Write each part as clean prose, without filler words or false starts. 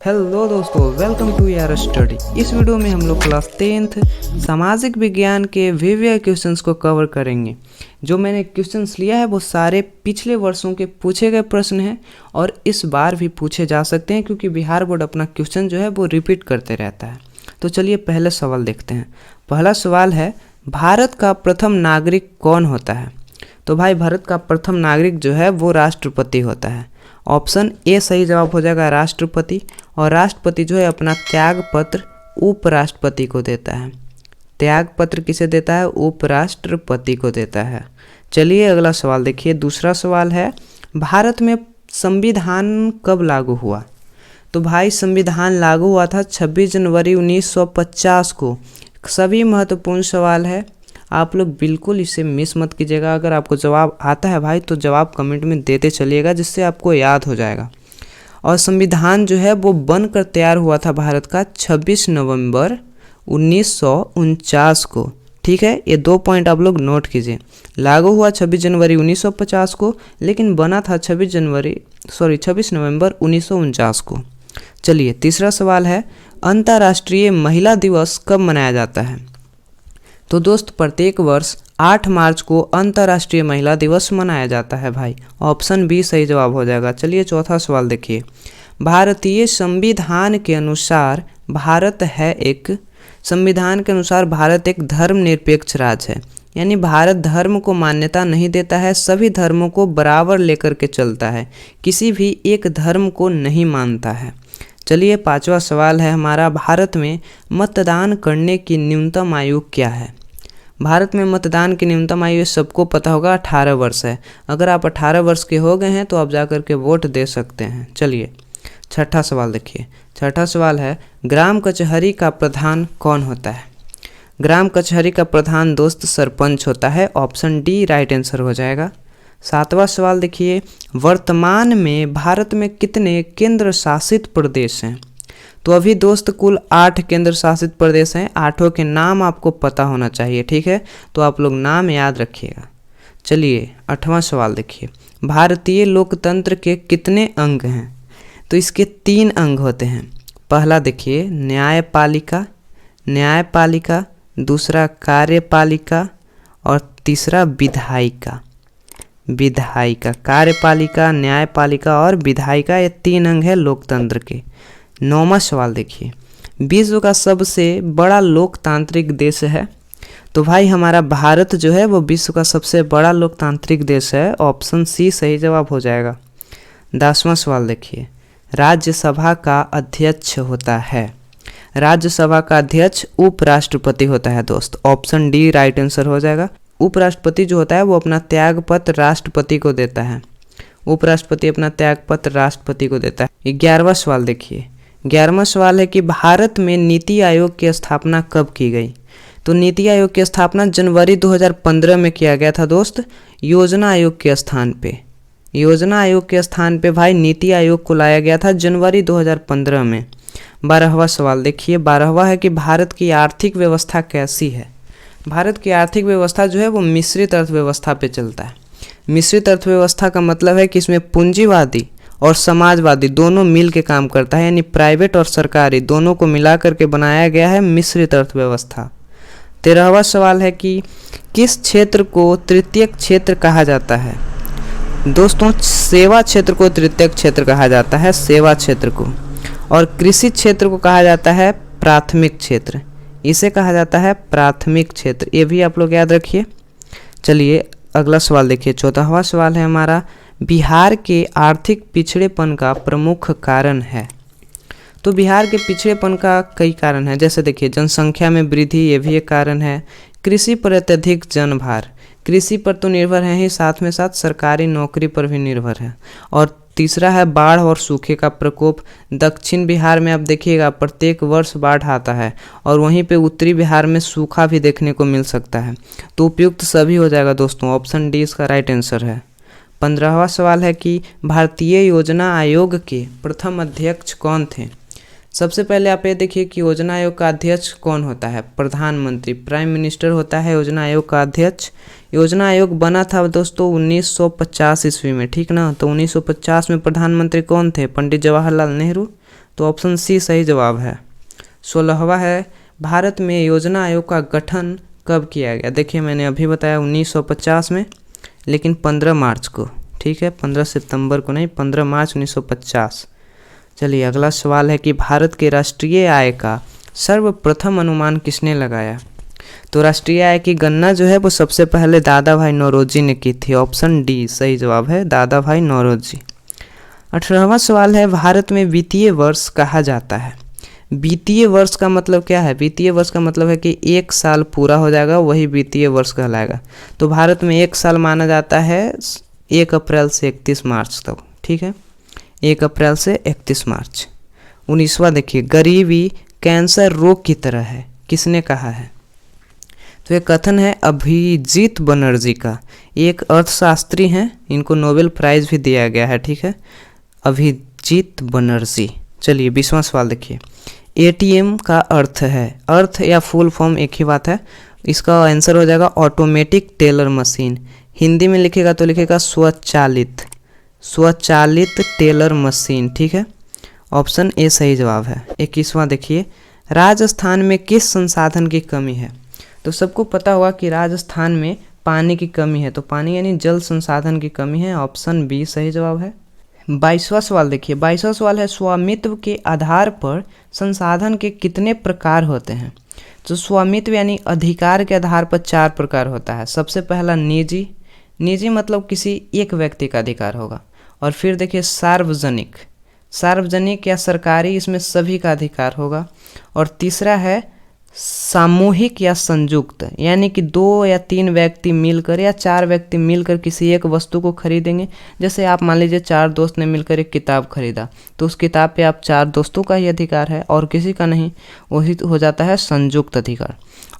Hello दोस्तों, welcome to यार study. इस वीडियो में हम लोग क्लास 10th सामाजिक विज्ञान के विविध क्वेश्चंस को कवर करेंगे। जो मैंने क्वेश्चंस लिया है वो सारे पिछले वर्षों के पूछे गए प्रश्न हैं और इस बार भी पूछे जा सकते हैं क्योंकि बिहार बोर्ड अपना क्वेश्चन जो है वो रिपीट करते रहता है। तो चलिए पहले सवाल देखते हैं। पहला सवाल है, भारत का प्रथम नागरिक कौन होता है? तो भाई भारत का प्रथम नागरिक जो है वो राष्ट्रपति होता है। ऑप्शन ए सही जवाब हो जाएगा, राष्ट्रपति। और राष्ट्रपति जो है अपना त्याग पत्र उपराष्ट्रपति को देता है। त्याग पत्र किसे देता है? उपराष्ट्रपति को देता है। चलिए अगला सवाल देखिए। दूसरा सवाल है, भारत में संविधान कब लागू हुआ? तो भाई संविधान लागू हुआ था 26 जनवरी 1950 को। सभी महत्वपूर्ण सवाल है, आप लोग बिल्कुल इसे मिस मत कीजिएगा। अगर आपको जवाब आता है भाई तो जवाब कमेंट में देते चलिएगा, जिससे आपको याद हो जाएगा। और संविधान जो है वो बनकर तैयार हुआ था भारत का 26 नवंबर 1949 को। ठीक है, ये 2 पॉइंट आप लोग नोट कीजिए। लागू हुआ 26 जनवरी 1950 को, लेकिन बना था 26 नवंबर 1949 को। चलिए तीसरा सवाल है, अंतर्राष्ट्रीय महिला दिवस कब मनाया जाता है? तो दोस्त प्रत्येक वर्ष 8 मार्च को अंतर्राष्ट्रीय महिला दिवस मनाया जाता है भाई। ऑप्शन बी सही जवाब हो जाएगा। चलिए चौथा सवाल देखिए। भारतीय संविधान के अनुसार भारत एक धर्मनिरपेक्ष राज्य है। यानी भारत धर्म को मान्यता नहीं देता है, सभी धर्मों को बराबर लेकर के चलता है, किसी भी एक धर्म को नहीं मानता है। चलिए पांचवा सवाल है हमारा, भारत में मतदान करने की न्यूनतम आयु क्या है? भारत में मतदान की न्यूनतम आयु सबको पता होगा, 18 वर्ष है। अगर आप 18 वर्ष के हो गए हैं तो आप जाकर के वोट दे सकते हैं। चलिए छठा सवाल देखिए। छठा सवाल है, ग्राम कचहरी का प्रधान कौन होता है? ग्राम कचहरी का प्रधान दोस्त सरपंच होता है। ऑप्शन डी राइट आंसर हो जाएगा। सातवां सवाल देखिए, वर्तमान में भारत में कितने केंद्र शासित प्रदेश हैं? तो अभी दोस्त कुल 8 केंद्र शासित प्रदेश हैं। 8 के नाम आपको पता होना चाहिए, ठीक है? तो आप लोग नाम याद रखिएगा। चलिए 8वां सवाल देखिए, भारतीय लोकतंत्र के कितने अंग हैं? तो इसके 3 अंग होते हैं। पहला देखिए न्यायपालिका, दूसरा कार्यपालिका और तीसरा विधायिका। कार्यपालिका, न्यायपालिका और विधायिका, ये 3 अंग है लोकतंत्र के। 9वां सवाल देखिए, विश्व का सबसे बड़ा लोकतांत्रिक देश है? तो भाई हमारा भारत जो है वो विश्व का सबसे बड़ा लोकतांत्रिक देश है। ऑप्शन सी सही जवाब हो जाएगा। 10वां सवाल देखिए, राज्यसभा का अध्यक्ष होता है? राज्यसभा का अध्यक्ष उपराष्ट्रपति होता है दोस्त। ऑप्शन डी राइट आंसर हो जाएगा। उपराष्ट्रपति जो होता है वो अपना त्याग पत्र राष्ट्रपति को देता है। उपराष्ट्रपति अपना त्याग पत्र राष्ट्रपति को देता है। 11वां सवाल देखिए। 11वां सवाल है कि भारत में नीति आयोग की स्थापना कब की गई? तो नीति आयोग की स्थापना जनवरी 2015 में किया गया था दोस्त, योजना आयोग के स्थान पे। योजना आयोग के स्थान पे भाई नीति आयोग को लाया गया था जनवरी 2015 में। 12वां सवाल देखिए। 12वां है कि भारत की आर्थिक व्यवस्था कैसी है? भारत की आर्थिक व्यवस्था जो है वो मिश्रित अर्थव्यवस्था पे चलता है। मिश्रित अर्थव्यवस्था का मतलब है कि इसमें पूंजीवादी और समाजवादी दोनों मिल के काम करता है, यानी प्राइवेट और सरकारी दोनों को मिला करके बनाया गया है मिश्रित अर्थव्यवस्था। 13वां सवाल है कि किस क्षेत्र को तृतीयक क्षेत्र कहा जाता है? दोस्तों सेवा क्षेत्र को तृतीयक क्षेत्र कहा जाता है, सेवा क्षेत्र को। और कृषि क्षेत्र को कहा जाता है प्राथमिक क्षेत्र। इसे कहा जाता है प्राथमिक क्षेत्र, ये भी आप लोग याद रखिए। चलिए अगला सवाल देखिए। 14वां सवाल है हमारा, बिहार के आर्थिक पिछड़ेपन का प्रमुख कारण है? तो बिहार के पिछड़ेपन का कई कारण है, जैसे देखिए जनसंख्या में वृद्धि, ये भी एक कारण है। कृषि पर अत्यधिक जनभार, कृषि पर तो निर्भर है ही, साथ में साथ सरकारी नौकरी पर भी निर्भर है। और तीसरा है बाढ़ और सूखे का प्रकोप। दक्षिण बिहार में आप देखिएगा प्रत्येक वर्ष बाढ़ आता है और वहीं पे उत्तरी बिहार में सूखा भी देखने को मिल सकता है। तो उपयुक्त सभी हो जाएगा दोस्तों। ऑप्शन डी इसका राइट आंसर है। 15वां सवाल है कि भारतीय योजना आयोग के प्रथम अध्यक्ष कौन थे? सबसे पहले आप ये देखिए कि योजना आयोग का अध्यक्ष कौन होता है? प्रधानमंत्री, प्राइम मिनिस्टर होता है योजना आयोग का अध्यक्ष। योजना आयोग बना था दोस्तों 1950 ईस्वी में, ठीक ना? तो 1950 में प्रधानमंत्री कौन थे? पंडित जवाहरलाल नेहरू। तो ऑप्शन सी सही जवाब है। 16वां है, भारत में योजना आयोग का गठन कब किया गया। देखिए मैंने अभी बताया 1950 में, लेकिन 15 मार्च को, ठीक है, 15 सितंबर को नहीं, 15 मार्च 1950। चलिए अगला सवाल है कि भारत के राष्ट्रीय आय का सर्वप्रथम अनुमान किसने लगाया। तो राष्ट्रीय आय की गणना जो है वो सबसे पहले दादा भाई नौरोजी ने की थी। ऑप्शन डी सही जवाब है, दादा भाई नौरोजी। 18वां सवाल है, भारत में वित्तीय वर्ष कहा जाता है। वित्तीय वर्ष का मतलब क्या है। वित्तीय वर्ष का मतलब है कि एक साल पूरा हो जाएगा, वही वित्तीय वर्ष कहलाएगा। तो भारत में एक साल माना जाता है 1 अप्रैल से 31 मार्च तक, ठीक है, 1 अप्रैल से 31 मार्च। 19वां देखिए, गरीबी कैंसर रोग की तरह है, किसने कहा है। तो ये कथन है अभिजीत बनर्जी का, एक अर्थशास्त्री हैं, इनको नोबेल प्राइज भी दिया गया है, ठीक है, अभिजीत बनर्जी। चलिए 20वां सवाल देखिए, एटीएम का अर्थ है, अर्थ या फुल फॉर्म एक ही बात है, इसका आंसर हो जाएगा ऑटोमेटिक टेलर मशीन। हिंदी में लिखेगा तो लिखेगा स्वचालित, स्वचालित टेलर मशीन, ठीक है, ऑप्शन ए सही जवाब है। 21वां देखिए, राजस्थान में किस संसाधन की कमी है। तो सबको पता होगा कि राजस्थान में पानी की कमी है, तो पानी यानी जल संसाधन की कमी है, ऑप्शन बी सही जवाब है। 22वां सवाल देखिए, 22वां सवाल है, स्वामित्व के आधार पर संसाधन के कितने प्रकार होते हैं। तो स्वामित्व यानी अधिकार के आधार पर 4 प्रकार होता है। सबसे पहला निजी, निजी मतलब किसी एक व्यक्ति का अधिकार होगा। और फिर देखिए सार्वजनिक, सार्वजनिक या सरकारी, इसमें सभी का अधिकार होगा। और तीसरा है सामूहिक या संयुक्त, यानी कि 2 या 3 व्यक्ति मिलकर या 4 व्यक्ति मिलकर किसी एक वस्तु को खरीदेंगे। जैसे आप मान लीजिए 4 दोस्त ने मिलकर एक किताब खरीदा, तो उस किताब पे आप 4 दोस्तों का ही अधिकार है और किसी का नहीं, वही हो जाता है संयुक्त अधिकार।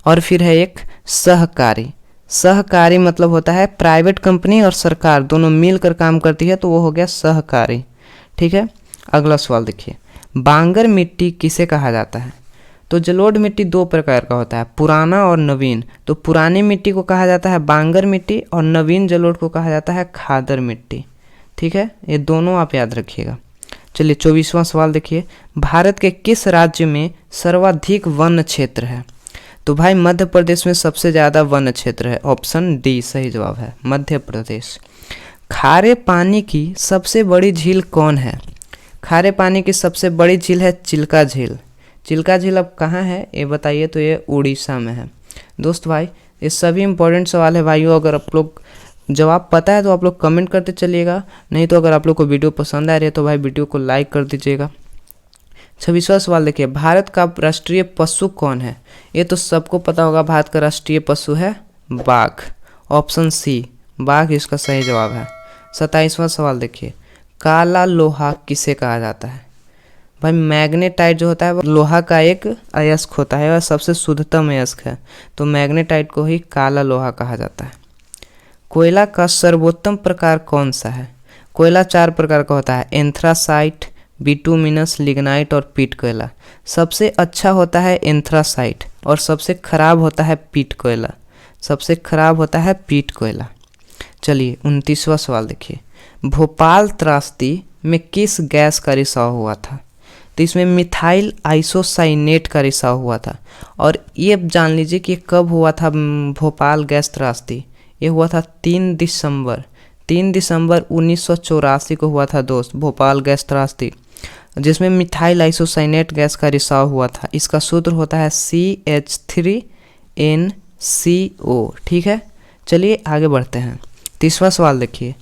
और फिर है एक सहकारी, सहकारी मतलब होता है प्राइवेट कंपनी और सरकार दोनों मिलकर काम करती है, तो वो हो गया सहकारी, ठीक है। अगला सवाल देखिए, बांगर मिट्टी किसे कहा जाता है। तो जलोढ़ मिट्टी 2 प्रकार का होता है, पुराना और नवीन। तो पुरानी मिट्टी को कहा जाता है बांगर मिट्टी और नवीन जलोढ़ को कहा जाता है खादर मिट्टी, ठीक है, ये दोनों आप याद रखिएगा। चलिए 24वां सवाल देखिए, भारत के किस राज्य में सर्वाधिक वन क्षेत्र है। तो भाई मध्य प्रदेश में सबसे ज़्यादा वन क्षेत्र है, ऑप्शन डी सही जवाब है, मध्य प्रदेश। खारे पानी की सबसे बड़ी झील कौन है। खारे पानी की सबसे बड़ी झील है चिल्का झील। चिल्का झील अब कहाँ है ये बताइए, तो ये उड़ीसा में है। दोस्त भाई ये सभी इंपॉर्टेंट सवाल है भाइयों, अगर आप लोग जवाब पता है तो आप लोग कमेंट करते चलिएगा, नहीं तो अगर आप लोग को वीडियो पसंद आ रही है तो भाई वीडियो को लाइक कर दीजिएगा। 26वां सवाल देखिए, भारत का राष्ट्रीय पशु कौन है। ये तो सबको पता होगा, भारत का राष्ट्रीय पशु है बाघ, ऑप्शन सी बाघ इसका सही जवाब है। 27वां सवाल देखिए, काला लोहा किसे कहा जाता है। भाई मैग्नेटाइट जो होता है वो लोहा का एक अयस्क होता है और सबसे शुद्धतम अयस्क है, तो मैग्नेटाइट को ही काला लोहा कहा जाता है। कोयला का सर्वोत्तम प्रकार कौन सा है। कोयला 4 प्रकार का होता है, एंथ्रासाइट, बिटुमिनस, लिग्नाइट और पीट कोयला। सबसे अच्छा होता है एंथ्रासाइट और सबसे खराब होता है पीट कोयला, सबसे खराब होता है पीट कोयला। चलिए 29वां सवाल देखिए, भोपाल त्रासदी में किस गैस का रिसाव हुआ था। तो इसमें मिथाइल आइसोसाइनेट का रिसाव हुआ था। और ये जान लीजिए कि कब हुआ था भोपाल गैस त्रासदी। ये हुआ था 3 दिसंबर 1984 को हुआ था दोस्त, भोपाल गैस त्रासदी, जिसमें मिथाइल आइसोसाइनेट गैस का रिसाव हुआ था। इसका सूत्र होता है CH3NCO, ठीक है। चलिए आगे बढ़ते हैं। 30वां सवाल देखिए,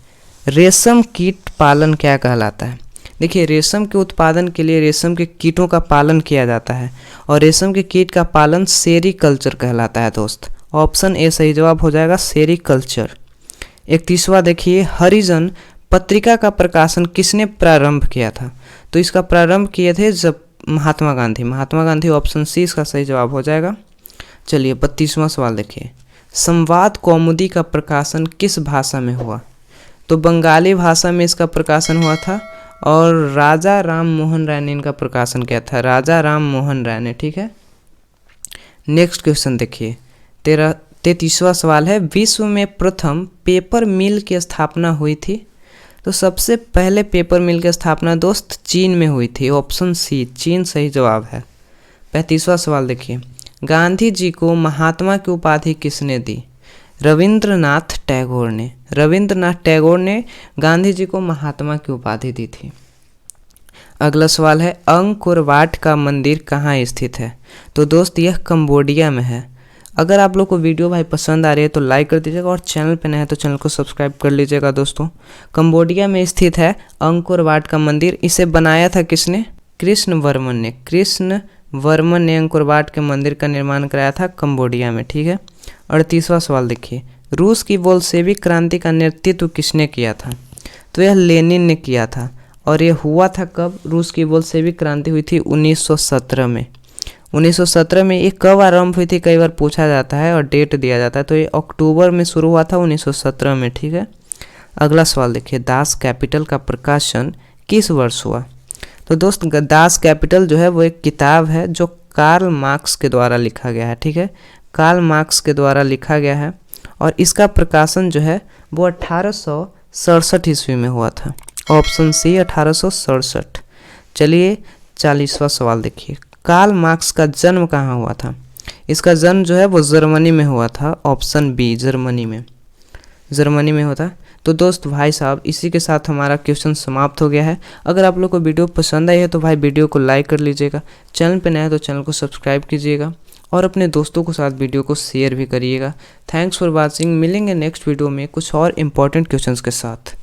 रेशम कीट पालन क्या कहलाता है। देखिए रेशम के उत्पादन के लिए रेशम के कीटों का पालन किया जाता है और रेशम के कीट का पालन सेरीकल्चर कहलाता है दोस्त, ऑप्शन ए सही जवाब हो जाएगा, सेरीकल्चर। 31वां देखिए, हरिजन पत्रिका का प्रकाशन किसने प्रारंभ किया था। तो इसका प्रारंभ किए थे जब महात्मा गांधी, ऑप्शन सी इसका सही जवाब हो जाएगा। चलिए 32वां सवाल देखिए, संवाद कौमुदी का प्रकाशन किस भाषा में हुआ। तो बंगाली भाषा में इसका प्रकाशन हुआ था और राजा राम मोहन राय ने इनका प्रकाशन किया था, राजा राम मोहन राय ने, ठीक है। नेक्स्ट क्वेश्चन देखिए, 33वां सवाल है, विश्व में प्रथम पेपर मिल की स्थापना हुई थी। तो सबसे पहले पेपर मिल की स्थापना दोस्त चीन में हुई थी। ऑप्शन सी, चीन सही जवाब है। 35वां सवाल देखिए, गांधी जी को महात्मा की उपाधि किसने दी? रविंद्रनाथ टैगोर ने। रविंद्रनाथ टैगोर ने गांधी जी को महात्मा की उपाधि दी थी। अगला सवाल है, अंकोर वाट का मंदिर कहाँ स्थित है? तो दोस्त यह कंबोडिया में है। अगर आप लोग को वीडियो भाई पसंद आ रही है तो लाइक कर दीजिएगा और चैनल पे नए हैं तो चैनल को सब्सक्राइब कर लीजिएगा दोस्तों। कंबोडिया में स्थित है अंकोर वाट का मंदिर। इसे बनाया था किसने? कृष्ण वर्मन ने। कृष्ण वर्मन ने अंकोर वाट के मंदिर का निर्माण कराया था कंबोडिया में, ठीक है। 38वां सवाल देखिए, रूस की बोल्शेविक क्रांति का नेतृत्व किसने किया था? तो यह लेनिन ने किया था। और यह हुआ था कब? रूस की बोल्शेविक क्रांति हुई थी 1917 में। 1917 में ये कब आरंभ हुई थी कई बार पूछा जाता है और डेट दिया जाता है, तो ये अक्टूबर में शुरू हुआ था 1917 में, ठीक है। अगला सवाल देखिए, दास कैपिटल का प्रकाशन किस वर्ष हुआ? तो दोस्त दास कैपिटल जो है वो एक किताब है जो कार्ल मार्क्स के द्वारा लिखा गया है, ठीक है। कार्ल मार्क्स के द्वारा लिखा गया है और इसका प्रकाशन जो है वो 1867 ईस्वी में हुआ था। Option C 1867। चलिए 40वां सवाल देखिए, कार्ल मार्क्स का जन्म कहाँ हुआ था? इसका जन्म जो है वो जर्मनी में हुआ था। ऑप्शन बी, जर्मनी में होता। तो दोस्त भाई साहब इसी के साथ हमारा क्वेश्चन समाप्त हो गया है। अगर आप लोग को वीडियो पसंद आई है तो भाई वीडियो को लाइक कर लीजिएगा, चैनल पे नया है तो चैनल को सब्सक्राइब कीजिएगा और अपने दोस्तों के साथ वीडियो को शेयर भी करिएगा। Thanks for watching. मिलेंगे नेक्स्ट वीडियो में कुछ और इम्पोर्टेंट क्वेश्चंस के साथ।